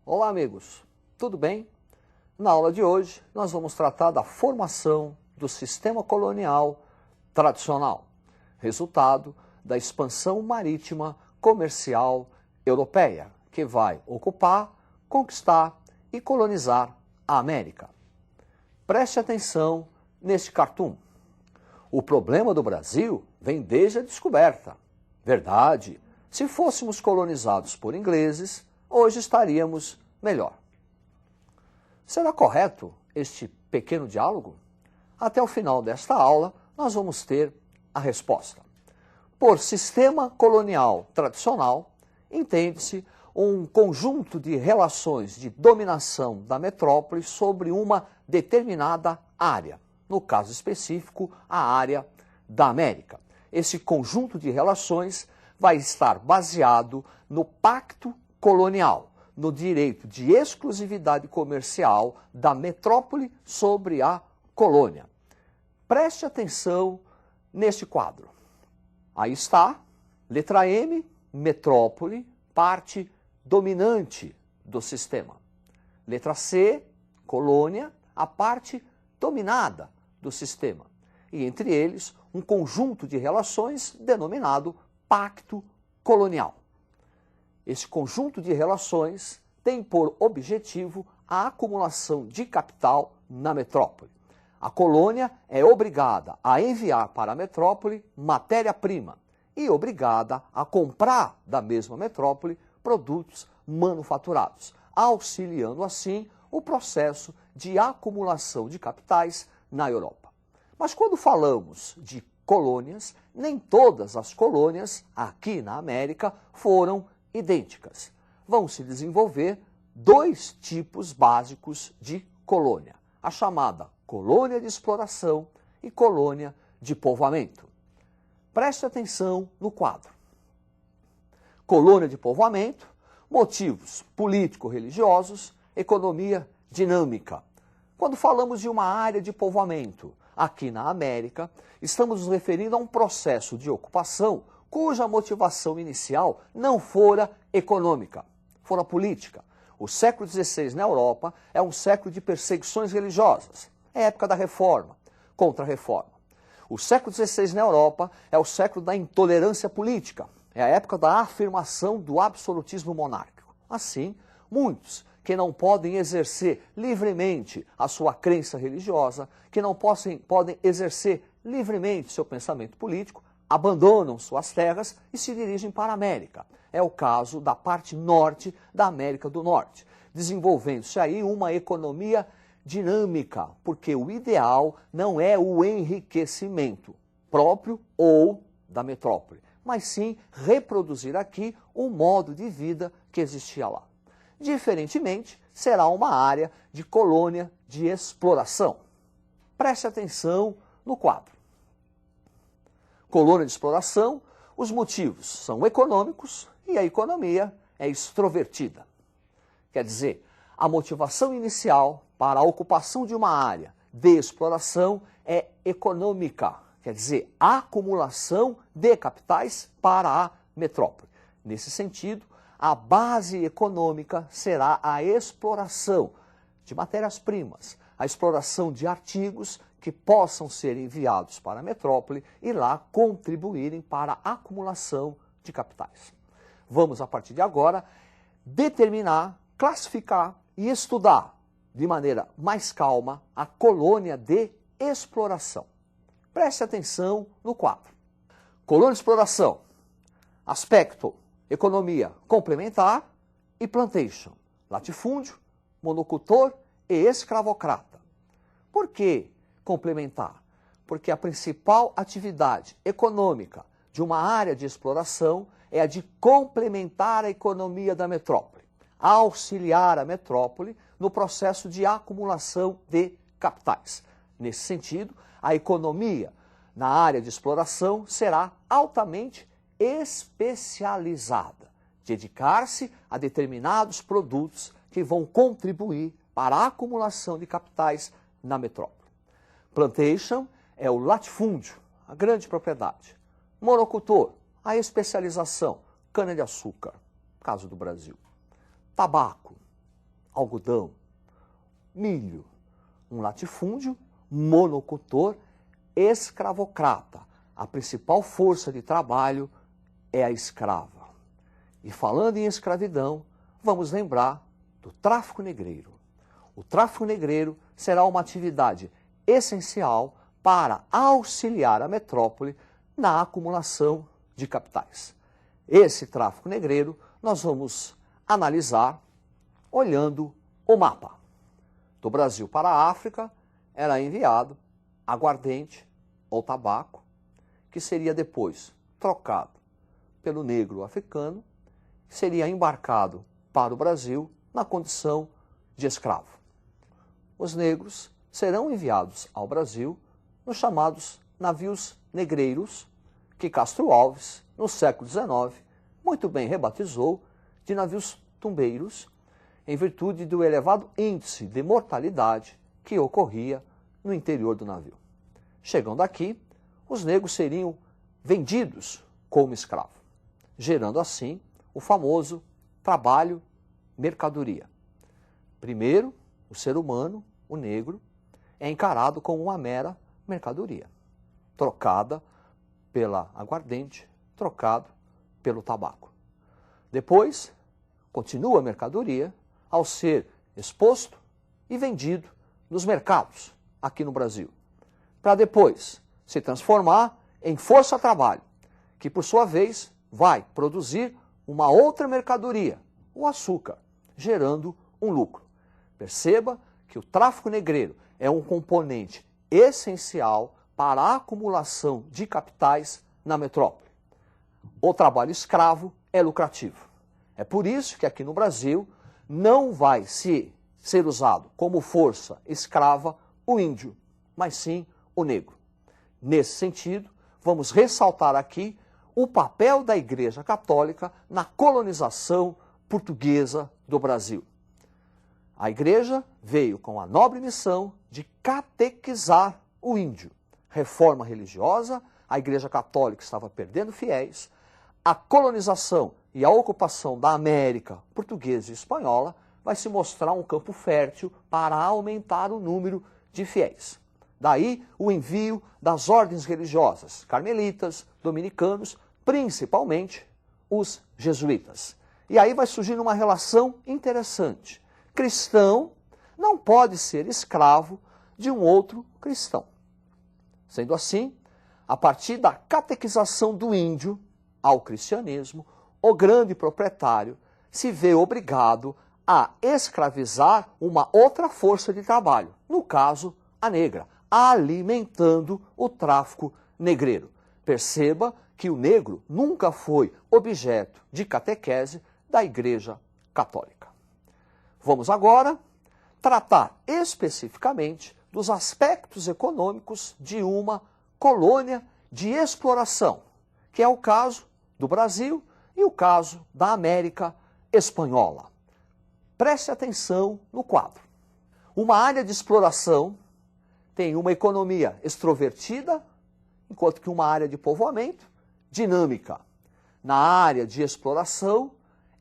Olá, amigos, tudo bem? Na aula de hoje, nós vamos tratar da formação do sistema colonial tradicional, resultado da expansão marítima comercial europeia, que vai ocupar, conquistar e colonizar a América. Preste atenção neste cartoon. O problema do Brasil vem desde a descoberta. Verdade, se fôssemos colonizados por ingleses, hoje estaríamos melhor. Será correto este pequeno diálogo? Até o final desta aula, nós vamos ter a resposta. Por sistema colonial tradicional, entende-se um conjunto de relações de dominação da metrópole sobre uma determinada área, no caso específico, a área da América. Esse conjunto de relações vai estar baseado no pacto colonial, no direito de exclusividade comercial da metrópole sobre a colônia. Preste atenção neste quadro. Aí está, letra M, metrópole, parte dominante do sistema. Letra C, colônia, a parte dominada do sistema. E entre eles, um conjunto de relações denominado pacto colonial. Esse conjunto de relações tem por objetivo a acumulação de capital na metrópole. A colônia é obrigada a enviar para a metrópole matéria-prima e obrigada a comprar da mesma metrópole produtos manufaturados, auxiliando assim o processo de acumulação de capitais na Europa. Mas quando falamos de colônias, nem todas as colônias aqui na América foram idênticas. Vão se desenvolver dois tipos básicos de colônia, a chamada colônia de exploração e colônia de povoamento. Preste atenção no quadro. Colônia de povoamento, motivos político-religiosos, economia dinâmica. Quando falamos de uma área de povoamento aqui na América, estamos nos referindo a um processo de ocupação cuja motivação inicial não fora econômica, fora política. O século XVI na Europa é um século de perseguições religiosas, é a época da Reforma, Contra-Reforma. O século XVI na Europa é o século da intolerância política, é a época da afirmação do absolutismo monárquico. Assim, muitos que não podem exercer livremente a sua crença religiosa, que não podem exercer livremente seu pensamento político, abandonam suas terras e se dirigem para a América. É o caso da parte norte da América do Norte, desenvolvendo-se aí uma economia dinâmica, porque o ideal não é o enriquecimento próprio ou da metrópole, mas sim reproduzir aqui o modo de vida que existia lá. Diferentemente, será uma área de colônia de exploração. Preste atenção no quadro. Colônia de exploração, os motivos são econômicos e a economia é extrovertida. Quer dizer, a motivação inicial para a ocupação de uma área de exploração é econômica, quer dizer, a acumulação de capitais para a metrópole. Nesse sentido, a base econômica será a exploração de matérias-primas, a exploração de artigos que possam ser enviados para a metrópole e lá contribuírem para a acumulação de capitais. Vamos, a partir de agora, determinar, classificar e estudar de maneira mais calma a colônia de exploração. Preste atenção no quadro. Colônia de exploração, aspecto, economia complementar e plantation, latifúndio, monocultor e escravocrata. Por que complementar? Porque a principal atividade econômica de uma área de exploração é a de complementar a economia da metrópole, auxiliar a metrópole no processo de acumulação de capitais. Nesse sentido, a economia na área de exploração será altamente especializada, dedicar-se a determinados produtos que vão contribuir para a acumulação de capitais na metrópole. Plantation é o latifúndio, a grande propriedade. Monocultor, a especialização, cana-de-açúcar, caso do Brasil, tabaco, algodão, milho, um latifúndio, monocultor, escravocrata. A principal força de trabalho é a escrava. E falando em escravidão, vamos lembrar do tráfico negreiro. O tráfico negreiro será uma atividade essencial para auxiliar a metrópole na acumulação de capitais. Esse tráfico negreiro nós vamos analisar olhando o mapa. Do Brasil para a África era enviado aguardente ou tabaco, que seria depois trocado pelo negro africano, que seria embarcado para o Brasil na condição de escravo. Os negros serão enviados ao Brasil nos chamados navios negreiros, que Castro Alves, no século XIX, muito bem rebatizou de navios tumbeiros, em virtude do elevado índice de mortalidade que ocorria no interior do navio. Chegando aqui, os negros seriam vendidos como escravo, gerando assim o famoso trabalho-mercadoria. Primeiro, o ser humano, o negro, é encarado como uma mera mercadoria, trocada pela aguardente, trocado pelo tabaco. Depois, continua a mercadoria ao ser exposto e vendido nos mercados aqui no Brasil, para depois se transformar em força-trabalho, que por sua vez vai produzir uma outra mercadoria, o açúcar, gerando um lucro. Perceba que o tráfico negreiro é um componente essencial para a acumulação de capitais na metrópole. O trabalho escravo é lucrativo. É por isso que aqui no Brasil não vai ser usado como força escrava o índio, mas sim o negro. Nesse sentido, vamos ressaltar aqui o papel da Igreja Católica na colonização portuguesa do Brasil. A Igreja veio com a nobre missão de catequizar o índio. Reforma religiosa, a Igreja Católica estava perdendo fiéis, a colonização e a ocupação da América portuguesa e espanhola vai se mostrar um campo fértil para aumentar o número de fiéis. Daí o envio das ordens religiosas, carmelitas, dominicanos, principalmente os jesuítas. E aí vai surgindo uma relação interessante. Cristão não pode ser escravo de um outro cristão. Sendo assim, a partir da catequização do índio ao cristianismo, o grande proprietário se vê obrigado a escravizar uma outra força de trabalho, no caso, a negra, alimentando o tráfico negreiro. Perceba que o negro nunca foi objeto de catequese da Igreja Católica. Vamos agora tratar especificamente dos aspectos econômicos de uma colônia de exploração, que é o caso do Brasil e o caso da América Espanhola. Preste atenção no quadro. Uma área de exploração tem uma economia extrovertida, enquanto que uma área de povoamento, dinâmica. Na área de exploração,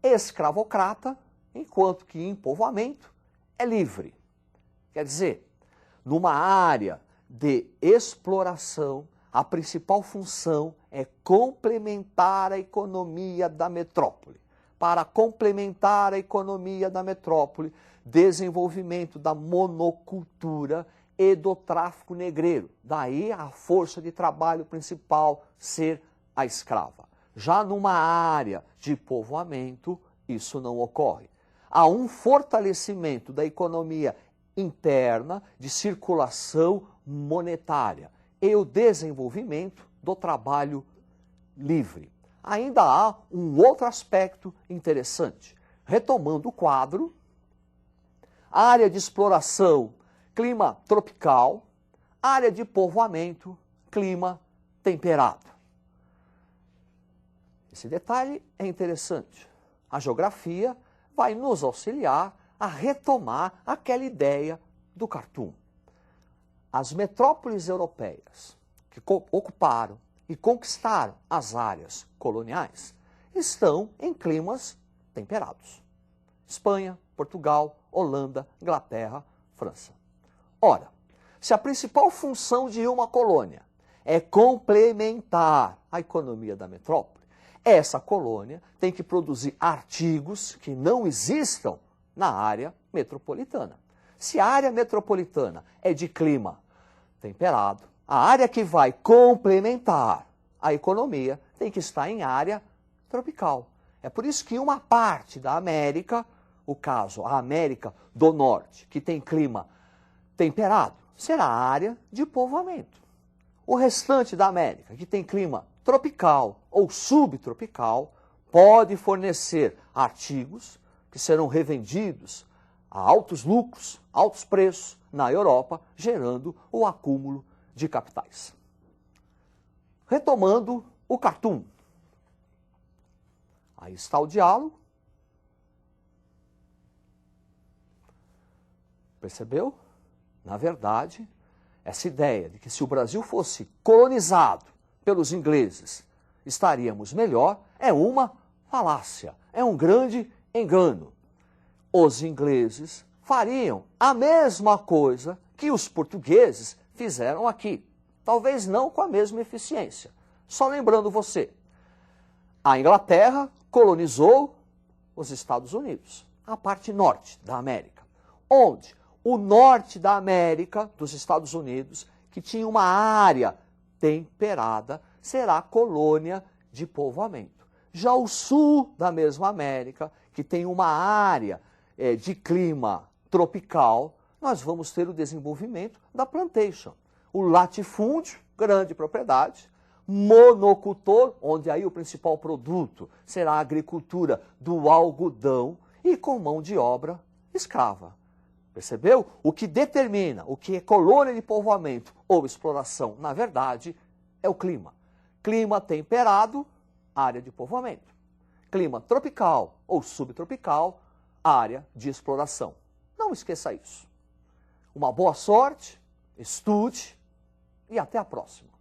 escravocrata, enquanto que em povoamento é livre. Quer dizer, numa área de exploração, a principal função é complementar a economia da metrópole. Para complementar a economia da metrópole, desenvolvimento da monocultura e do tráfico negreiro. Daí a força de trabalho principal ser a escrava. Já numa área de povoamento, isso não ocorre. Há um fortalecimento da economia interna de circulação monetária e o desenvolvimento do trabalho livre. Ainda há um outro aspecto interessante. Retomando o quadro, área de exploração, clima tropical, área de povoamento, clima temperado. Esse detalhe é interessante. A geografia vai nos auxiliar a retomar aquela ideia do cartoon. As metrópoles europeias que ocuparam e conquistaram as áreas coloniais estão em climas temperados. Espanha, Portugal, Holanda, Inglaterra, França. Ora, se a principal função de uma colônia é complementar a economia da metrópole, essa colônia tem que produzir artigos que não existam na área metropolitana. Se a área metropolitana é de clima temperado, a área que vai complementar a economia tem que estar em área tropical. É por isso que uma parte da América, o caso, a América do Norte, que tem clima temperado, será a área de povoamento. O restante da América, que tem clima tropical ou subtropical, pode fornecer artigos que serão revendidos a altos lucros, altos preços na Europa, gerando o acúmulo de capitais. Retomando o cartoon. Aí está o diálogo. Percebeu? Na verdade, essa ideia de que se o Brasil fosse colonizado pelos ingleses, estaríamos melhor, é uma falácia, é um grande engano. Os ingleses fariam a mesma coisa que os portugueses fizeram aqui. Talvez não com a mesma eficiência. Só lembrando você, a Inglaterra colonizou os Estados Unidos, a parte norte da América, onde o norte da América, dos Estados Unidos, que tinha uma área temperada, será colônia de povoamento. Já o sul da mesma América, que tem uma área de clima tropical, nós vamos ter o desenvolvimento da plantation. O latifúndio, grande propriedade, monocultor, onde aí o principal produto será a agricultura do algodão e com mão de obra escrava. Percebeu? O que determina o que é colônia de povoamento ou exploração, na verdade, é o clima. Clima temperado, área de povoamento. Clima tropical ou subtropical, área de exploração. Não esqueça isso. Uma boa sorte, estude e até a próxima.